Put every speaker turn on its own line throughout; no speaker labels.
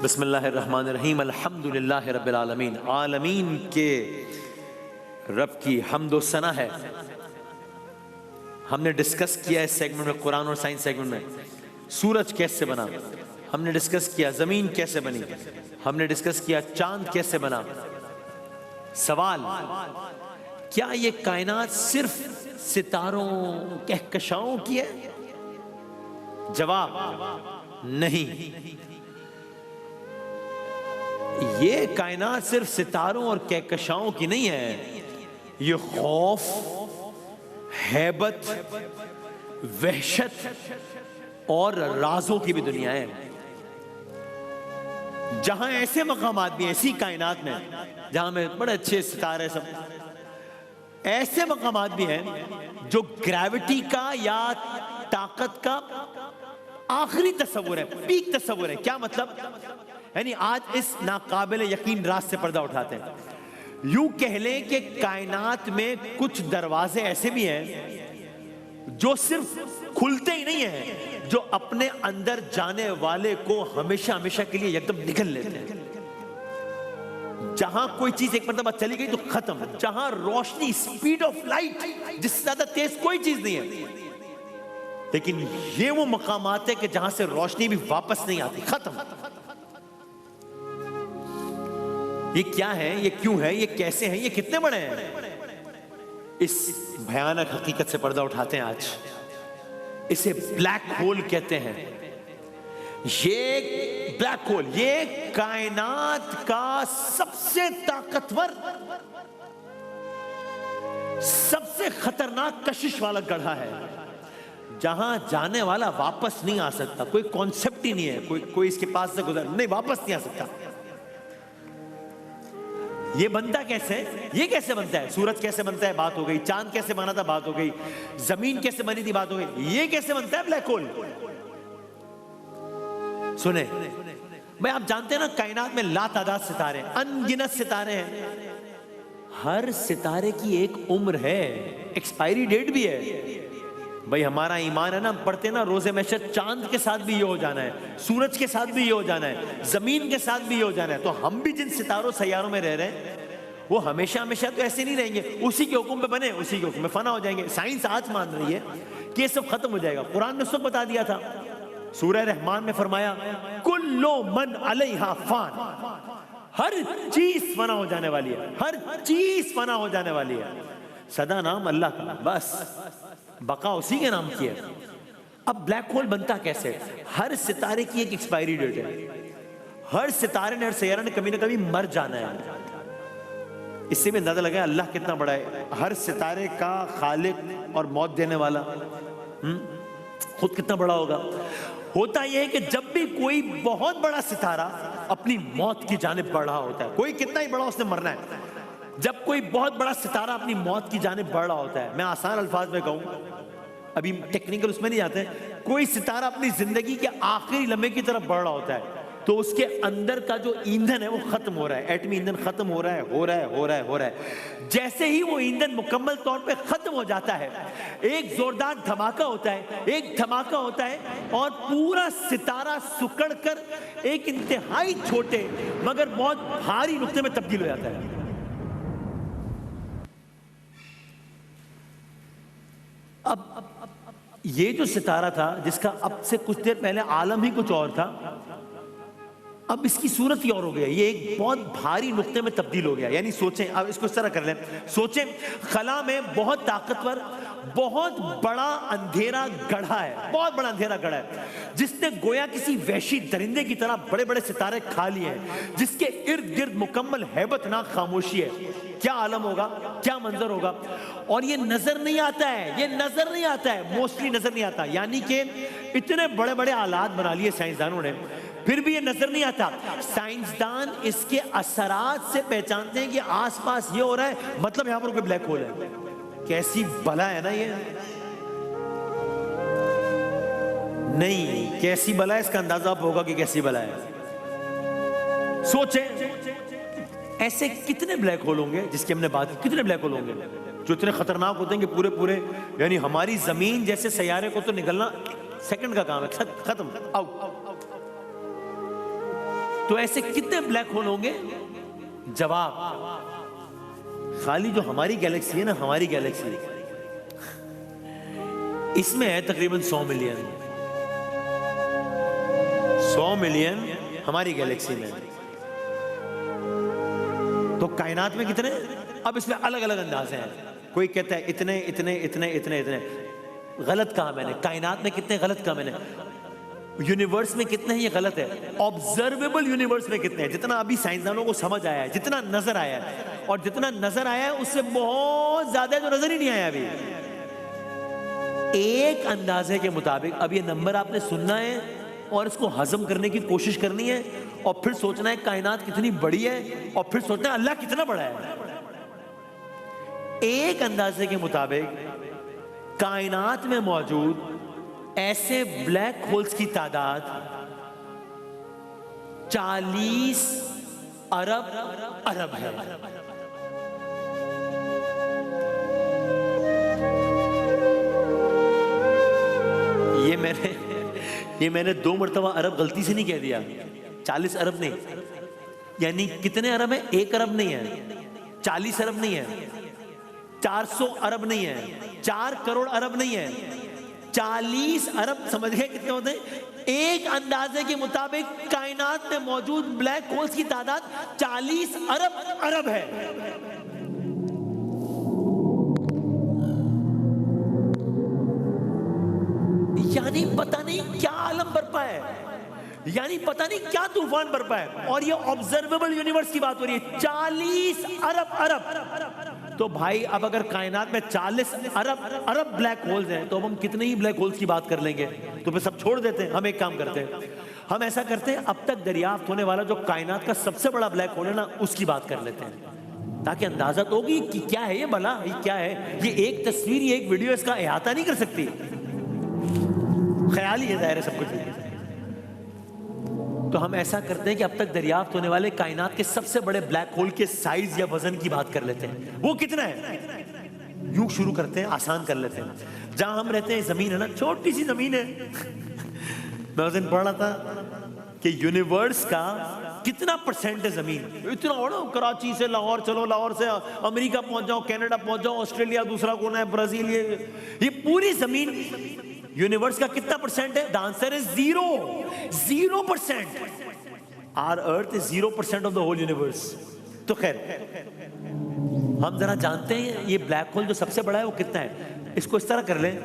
بسم اللہ الرحمن الرحیم، الحمدللہ رب العالمین۔ عالمین کے رب کی حمد و ثنا ہے۔ ہم نے ڈسکس کیا اس سیگمنٹ میں، قرآن اور سائنس سیگمنٹ میں، سورج کیسے بنا، ہم نے ڈسکس کیا زمین کیسے بنی، ہم نے ڈسکس کیا چاند کیسے بنا۔ سوال، کیا یہ کائنات صرف ستاروں کہکشاؤں کی ہے؟ جواب نہیں، یہ کائنات صرف ستاروں اور کہکشاؤں کی نہیں ہے، یہ خوف، ہیبت، وحشت اور رازوں کی بھی دنیا ہے۔ جہاں ایسے مقامات بھی، ایسی کائنات میں جہاں میں بڑے اچھے ستارے، سب ایسے مقامات بھی ہیں جو گریوٹی کا یا طاقت کا آخری تصور ہے، پیک تصور ہے۔ کیا مطلب؟ یعنی آج اس ناقابل یقین راز سے پردہ اٹھاتے ہیں۔ یوں کہہ لیں کہ کائنات میں کچھ دروازے ایسے بھی ہیں جو صرف کھلتے ہی نہیں ہیں، جو اپنے اندر جانے والے کو ہمیشہ ہمیشہ کے لیے یکدم نگل لیتے ہیں۔ جہاں کوئی چیز ایک مرتبہ چلی گئی تو ختم، جہاں روشنی، سپیڈ آف لائٹ، جس سے زیادہ تیز کوئی چیز نہیں ہے۔ لیکن یہ وہ مقامات ہے کہ جہاں سے روشنی بھی واپس نہیں آتی، ختم۔ یہ کیا ہے، یہ کیوں ہے، یہ کیسے ہیں، یہ کتنے بڑے ہیں؟ اس بھیانک حقیقت سے پردہ اٹھاتے ہیں آج۔ اسے بلیک ہول کہتے ہیں۔ یہ بلیک ہول، یہ کائنات کا سب سے طاقتور، سب سے خطرناک کشش والا گڑھا ہے، جہاں جانے والا واپس نہیں آ سکتا۔ کوئی کانسیپٹ ہی نہیں ہے، کوئی اس کے پاس سے گزر نہیں، واپس نہیں آ سکتا۔ یہ بنتا کیسے؟ یہ کیسے بنتا ہے؟ سورج کیسے بنتا ہے؟ بات ہو گئی۔ چاند کیسے بنا تھا؟ بات ہو گئی۔ زمین کیسے بنی تھی؟ بات ہو گئی۔ یہ کیسے بنتا ہے بلیک ہول؟ سنیں بھائی، آپ جانتے ہیں نا کائنات میں لا تعداد ستارے، ان گنت ستارے ہیں۔ ہر ستارے کی ایک عمر ہے، ایکسپائری ڈیٹ بھی ہے۔ بھائی ہمارا ایمان ہے نا، پڑھتے نا روزے محشر، چاند کے ساتھ بھی یہ ہو جانا ہے، سورج کے ساتھ بھی یہ ہو جانا ہے، زمین کے ساتھ بھی یہ ہو جانا ہے۔ تو ہم بھی جن ستاروں سیاروں میں رہ رہے ہیں وہ ہمیشہ ہمیشہ تو ایسے نہیں رہیں گے، اسی کے حکم پہ بنے، اسی کے حکم میں فنا ہو جائیں گے۔ سائنس آج مان رہی ہے کہ یہ سب ختم ہو جائے گا۔ قرآن نے سب بتا دیا تھا، سورہ رحمان میں فرمایا کل من علیہا فان، ہر چیز فنا ہو جانے والی ہے، ہر چیز فنا ہو جانے والی ہے۔ صدا نام اللہ کا، بس بقا اسی کے نام کی ہے۔ اب بلیک ہول بنتا کیسے؟ ہر ستارے کی ایک ایکسپائری ڈیٹ ہے، ہر ستارے نے، ہر سیارہ نے کبھی نہ کبھی مر جانا ہے۔ اس سے بھی اندازہ لگا اللہ کتنا بڑا ہے، ہر ستارے کا خالق اور موت دینے والا خود کتنا بڑا ہوگا۔ ہوتا یہ ہے کہ جب بھی کوئی بہت بڑا ستارہ اپنی موت کی جانب بڑھ رہا ہوتا ہے، کوئی کتنا ہی بڑا اس نے مرنا ہے، جب کوئی بہت بڑا ستارہ اپنی موت کی جانب بڑھ رہا ہوتا ہے، میں آسان الفاظ میں کہوں، ابھی ٹیکنیکل اس میں نہیں جاتے، کوئی ستارہ اپنی زندگی کے آخری لمحے کی طرف بڑھ رہا ہوتا ہے تو اس کے اندر کا جو ایندھن ہے وہ ختم ہو رہا ہے، ایٹمی ایندھن ختم ہو رہا ہے۔ جیسے ہی وہ ایندھن مکمل طور پہ ختم ہو جاتا ہے، ایک زوردار دھماکہ ہوتا ہے اور پورا ستارہ سکڑ کر ایک انتہائی چھوٹے مگر بہت بھاری نقطے میں تبدیل ہو جاتا ہے۔ اب یہ جو ستارہ تھا جس کا اب سے کچھ دیر پہلے عالم ہی کچھ اور تھا، اب اس کی صورت ہی اور ہو گیا، یہ ایک بہت بھاری نقطے میں تبدیل ہو گیا۔ یعنی سوچیں، اب اس کو اس طرح کر لیں، سوچیں خلا میں بہت طاقتور، بہت بڑا اندھیرا گڑھا ہے، بہت بڑا اندھیرا گڑھا ہے، جس نے گویا کسی وحشی درندے کی طرح بڑے بڑے ستارے کھا لیے ہیں، جس کے ارد گرد مکمل ہیبت ناک خاموشی ہے۔ کیا عالم ہوگا، کیا منظر ہوگا؟ اور یہ نظر نہیں آتا ہے، موسٹلی نظر نہیں آتا۔ یعنی کہ اتنے بڑے بڑے آلات بنا لیے سائنسدانوں نے، پھر بھی یہ نظر نہیں آتا۔ سائنسدان اس کے اثرات سے پہچانتے ہیں کہ آس پاس یہ ہو رہا ہے، مطلب یہاں پر کوئی بلیک ہول ہے۔ کیسی بلا ہے نا یہ، نہیں کیسی بلا ہے، اس کا اندازہ آپ ہوگا کہ کیسی بلا ہے۔ سوچیں ایسے کتنے بلیک ہول ہوں گے جس کی ہم نے بات کی، کتنے بلیک ہول ہوں گے جو اتنے خطرناک ہوتے ہیں کہ پورے یعنی ہماری زمین جیسے سیارے کو تو نگلنا سیکنڈ کا کام ہے، ختم، آؤٹ۔ تو ایسے کتنے بلیک ہول ہوں گے؟ جواب، خالی جو ہماری گیلیکسی ہے نا، ہماری گیلیکسی، اس میں ہے تقریباً 100 ملین 100 ملین ہماری گیلیکسی میں. تو کائنات میں کتنے؟ اب اس میں الگ الگ اندازے ہیں. کوئی کہتا ہے اتنے اتنے اتنے اتنے اتنے. غلط کہا میں نے. کائنات میں کتنے؟ غلط کہا میں نے. یونیورس میں کتنے ہیں؟ یہ غلط ہے. آبزرویبل یونیورس میں کتنے ہیں؟ جتنا ابھی سائنسدانوں کو سمجھ آیا ہے، جتنا نظر آیا ہے، اور جتنا نظر آیا ہے اس سے بہت زیادہ جو نظر ہی نہیں آیا ابھی. ایک اندازے کے مطابق اب یہ نمبر آپ نے سننا ہے اور اس کو ہضم کرنے کی کوشش کرنی ہے، اور پھر سوچنا ہے کائنات کتنی بڑی ہے، اور پھر سوچنا ہے اللہ کتنا بڑا ہے. ایک اندازے کے مطابق کائنات میں موجود ایسے بلیک ہولز کی تعداد 40 ارب ارب ہے. یہ میں نے 2 مرتبہ ارب غلطی سے نہیں کہہ دیا. 40 ارب نہیں. یعنی کتنے ارب ہیں؟ 1 ارب نہیں ہے، 40 ارب نہیں ہے، 400 ارب نہیں ہے، 4 کروڑ ارب نہیں ہے، 40 ارب. سمجھ گئے کتنے ہوتے ہیں؟ ایک اندازے کے مطابق کائنات میں موجود بلیک ہولز کی تعداد 40 ارب ارب ہے. یعنی پتہ نہیں کیا عالم برپا ہے، یعنی پتہ نہیں کیا طوفان برپا ہے. اور یہ آبزرویبل یونیورس کی بات ہو رہی ہے. 40 ارب ارب. تو بھائی اب اگر کائنات میں 40 ارب ارب بلیک ہولز ہیں تو اب ہم کتنے ہی بلیک ہولز کی بات کر لیں گے؟ تو پھر سب چھوڑ دیتے ہیں. ہم ایک کام کرتے ہیں، ہم ایسا کرتے ہیں اب تک دریافت ہونے والا جو کائنات کا سب سے بڑا بلیک ہول ہے نا، اس کی بات کر لیتے ہیں، تاکہ اندازہ تو ہوگی کہ کیا ہے یہ بلا، یہ کیا ہے. یہ ایک تصویر، یہ ایک ویڈیو اس کا احاطہ نہیں کر سکتی. خیال ہی ہے ظاہر ہے سب کچھ. تو ہم ایسا کرتے ہیں کہ اب تک دریافت ہونے والے کائنات کے سب سے بڑے بلیک ہول کے سائز یا وزن کی بات کر لیتے ہیں. وہ کتنا ہے؟ یوں شروع کرتے ہیں، آسان کر لیتے ہیں. جہاں ہم رہتے ہیں زمین ہے نا، چھوٹی سی زمین ہے. میں اس دن پڑھ رہا تھا کہ یونیورس کا کتنا پرسنٹ ہے زمین. اتنا بڑا، کراچی سے لاہور چلو، لاہور سے امریکہ پہنچ جاؤ، کینیڈا پہنچ جاؤ، آسٹریلیا دوسرا کونا ہے، برازیل. یہ پوری زمین یونیورس کا کتنا پرسنٹ ہے؟ The answer is 0%. Our earth is 0% of the whole universe. تو خیر، ہم ذرا جانتے ہیں یہ بلیک ہول جو سب سے بڑا ہے وہ کتنا ہے. اس کو اس طرح کر لیں،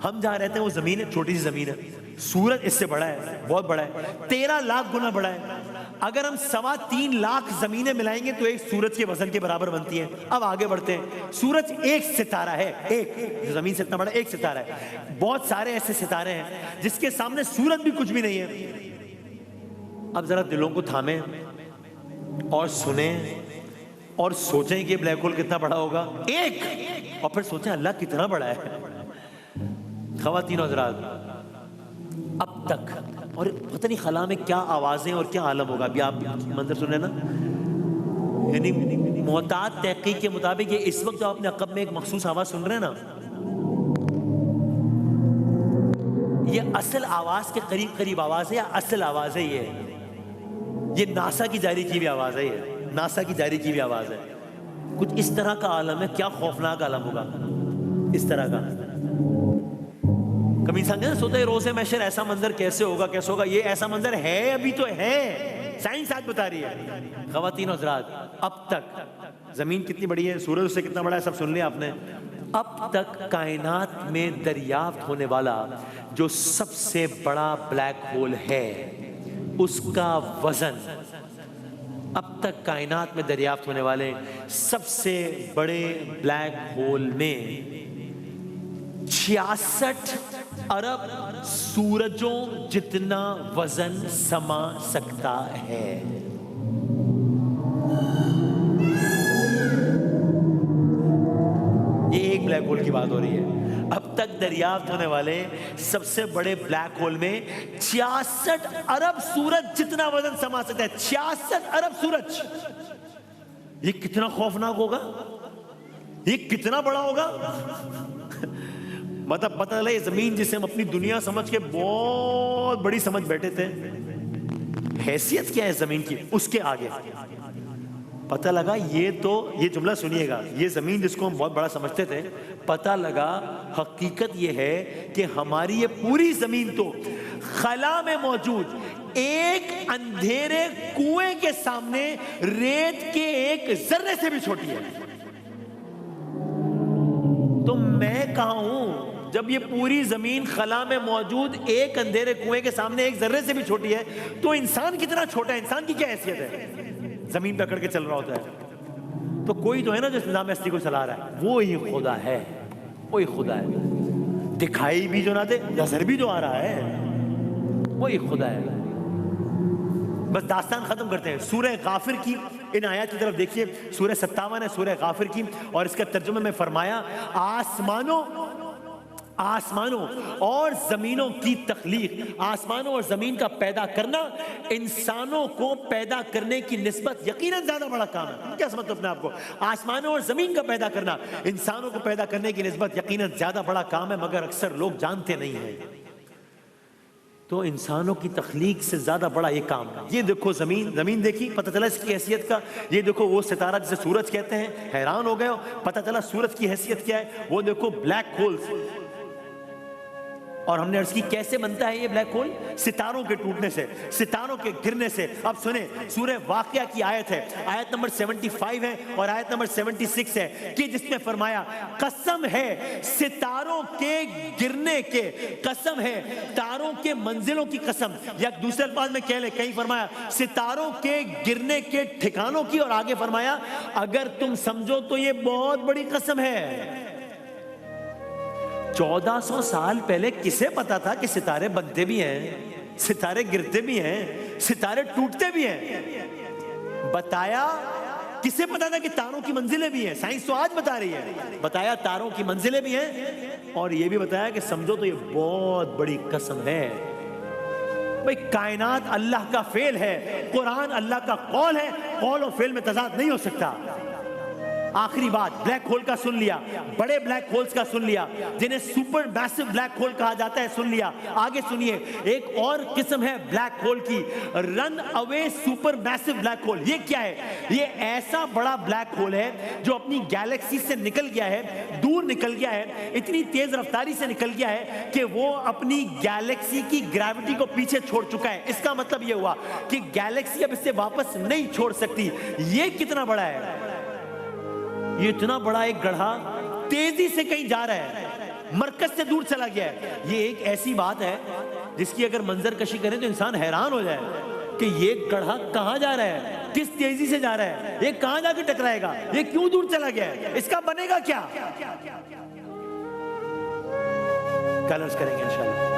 ہم جہاں رہتے ہیں وہ زمین ہے، چھوٹی سی زمین ہے. سورج اس سے بڑا ہے، بہت بڑا ہے، 13 لاکھ گنا بڑا ہے. اگر ہم 3.25 لاکھ زمینیں ملائیں گے تو ایک سورج کے وزن کے برابر بنتی ہیں. اب آگے بڑھتے ہیں. سورج ایک ستارہ ہے، ایک جو زمین سے اتنا بڑا ایک ستارہ ہے. بہت سارے ایسے ستارے ہیں جس کے سامنے سورج بھی کچھ بھی نہیں ہے. اب ذرا دلوں کو تھامیں اور سنیں اور سوچیں کہ بلیک ہول کتنا بڑا ہوگا. ایک. اور پھر سوچیں اللہ کتنا بڑا ہے. خواتین و حضرات، اب تک، اور پتہ نہیں خلا میں کیا آوازیں اور کیا عالم ہوگا. ابھی آپ منظر سن رہے ہیں نا، یعنی محتاط تحقیق کے مطابق یہ اس وقت جو آپ نے عقب میں ایک مخصوص آواز سن رہے ہیں نا، یہ اصل آواز کے قریب قریب آواز ہے یا اصل آواز ہے؟ یہ ناسا کی جاری کی بھی آواز ہے. یہ ناسا کی جاری کی بھی آواز ہے. کچھ اس طرح کا عالم ہے. کیا خوفناک عالم ہوگا اس طرح کا. کبھی انسان کہتے سوچتا ہے روز محشر ایسا منظر کیسے ہوگا، کیسے ہوگا. یہ ایسا منظر ہے، ابھی تو ہے، سائنس آج بتا رہی ہے. خواتین و حضرات، اب تک زمین کتنی بڑی ہے، سورج اس سے کتنا بڑا ہے، سب سن لیا آپ نے. اب تک کائنات میں دریافت ہونے والا جو سب سے بڑا بلیک ہول ہے، اس کا وزن، اب تک کائنات میں دریافت ہونے والے سب سے بڑے بلیک ہول میں 66 ارب سورجوں جتنا وزن سما سکتا ہے. یہ ایک بلیک ہول کی بات ہو رہی ہے. اب تک دریافت ہونے والے سب سے بڑے بلیک ہول میں 66 ارب سورج جتنا وزن سما سکتا ہے. 66 ارب سورج. یہ کتنا خوفناک ہوگا، یہ کتنا بڑا ہوگا. مطلب پتہ چلا یہ زمین جسے ہم اپنی دنیا سمجھ کے بہت بڑی سمجھ بیٹھے تھے، حیثیت کیا ہے زمین کی اس کے آگے. پتہ لگا یہ جملہ سنیے گا, یہ زمین جس کو ہم بہت بڑا سمجھتے تھے, پتہ لگا حقیقت یہ ہے کہ ہماری یہ پوری زمین تو خلا میں موجود ایک اندھیرے کنویں کے سامنے ریت کے ایک ذرے سے بھی چھوٹی ہے. تو میں کہاں ہوں جب یہ پوری زمین خلا میں موجود ایک اندھیرے کنویں کے سامنے ایک ذرے سے بھی چھوٹی ہے, تو انسان کتنا چھوٹا ہے, انسان کی کیا حیثیت ہے, زمین پہ اکڑ کے چل رہا ہوتا ہے. تو کوئی تو ہے نا جو اس نظام ہستی کو چلا رہا ہے, وہی خدا ہے, وہی خدا ہے. دکھائی بھی جو نہ دے, نظر بھی جو آ رہا ہے, وہی خدا ہے. بس داستان ختم کرتے ہیں. سورہ غافر کی ان آیات کی طرف دیکھیے, سورہ 57 ہے سورہ غافر کی, اور اس کا ترجمہ میں فرمایا آسمانوں اور زمینوں کی تخلیق, آسمانوں اور زمین کا پیدا کرنا انسانوں کو پیدا کرنے کی نسبت یقیناً زیادہ بڑا کام ہے. کیا سمجھتے اپنے آپ کو؟ آسمانوں اور زمین کا پیدا کرنا انسانوں کو پیدا کرنے کی نسبت یقیناً زیادہ بڑا کام ہے, مگر اکثر لوگ جانتے نہیں ہیں. تو انسانوں کی تخلیق سے زیادہ بڑا یہ کام ہے. یہ دیکھو زمین دیکھی, پتہ چلا اس کی حیثیت کا. یہ دیکھو وہ ستارہ جسے سورج کہتے ہیں, حیران ہو گئے ہو, پتہ چلا سورج کی حیثیت کیا ہے. وہ دیکھو بلیک ہولز, اور ہم نے عرض کی کیسے بنتا ہے یہ بلیک ہول؟ ستاروں کے ٹوٹنے سے, ستاروں کے گرنے سے. اب سنیں, سورہ واقعہ کی آیت ہے, آیت نمبر 75 ہے اور آیت نمبر 76 ہے, کہ جس میں فرمایا قسم ہے ستاروں کے گرنے کے, قسم ہے تاروں کے منزلوں کی قسم, یا دوسرے الفاظ میں کہہ لیں, کہیں فرمایا ستاروں کے گرنے کے ٹھکانوں کی, اور آگے فرمایا اگر تم سمجھو تو یہ بہت بڑی قسم ہے. 1400 سال پہلے کسے پتا تھا کہ ستارے بنتے بھی ہیں, ستارے گرتے بھی ہیں, ستارے ٹوٹتے بھی ہیں؟ بتایا کسے پتا تھا کہ تاروں کی منزلیں بھی ہیں؟ سائنس تو آج بتا رہی ہے. بتایا تاروں کی منزلیں بھی ہیں, اور یہ بھی بتایا کہ سمجھو تو یہ بہت بڑی قسم ہے. بھئی کائنات اللہ کا فعل ہے, قرآن اللہ کا قول ہے, قول و فعل میں تضاد نہیں ہو سکتا. آخری بات, بلیک ہول کا سن لیا, بڑے بلیک ہولز کا سن لیا, جنہیں سپر میسو بلیک ہول کہا جاتا ہے, سن لیا. آگے سنیے, ایک اور قسم ہے بلیک ہول کی, رن اوے سپر میسو بلیک ہول. یہ کیا ہے؟ یہ ایسا بڑا بلیک ہول ہے جو اپنی گیلیکسی سے نکل گیا ہے, دور نکل گیا ہے, اتنی تیز رفتاری سے نکل گیا ہے کہ وہ اپنی گیلیکسی کی گریوٹی کو پیچھے چھوڑ چکا ہے. اس کا مطلب یہ ہوا کہ گیلیکسی اب اس سے واپس نہیں چھوڑ سکتی. یہ کتنا بڑا ہے؟ یہ اتنا بڑا ایک گڑھا تیزی سے کہیں جا رہا ہے, مرکز سے دور چلا گیا ہے. یہ ایک ایسی بات ہے جس کی اگر منظر کشی کریں تو انسان حیران ہو جائے کہ یہ گڑھا کہاں جا رہا ہے, کس تیزی سے جا رہا ہے, یہ کہاں جا کے ٹکرائے گا, یہ کیوں دور چلا گیا ہے, اس کا بنے گا کیا؟ کل عرض کریں گے انشاءاللہ.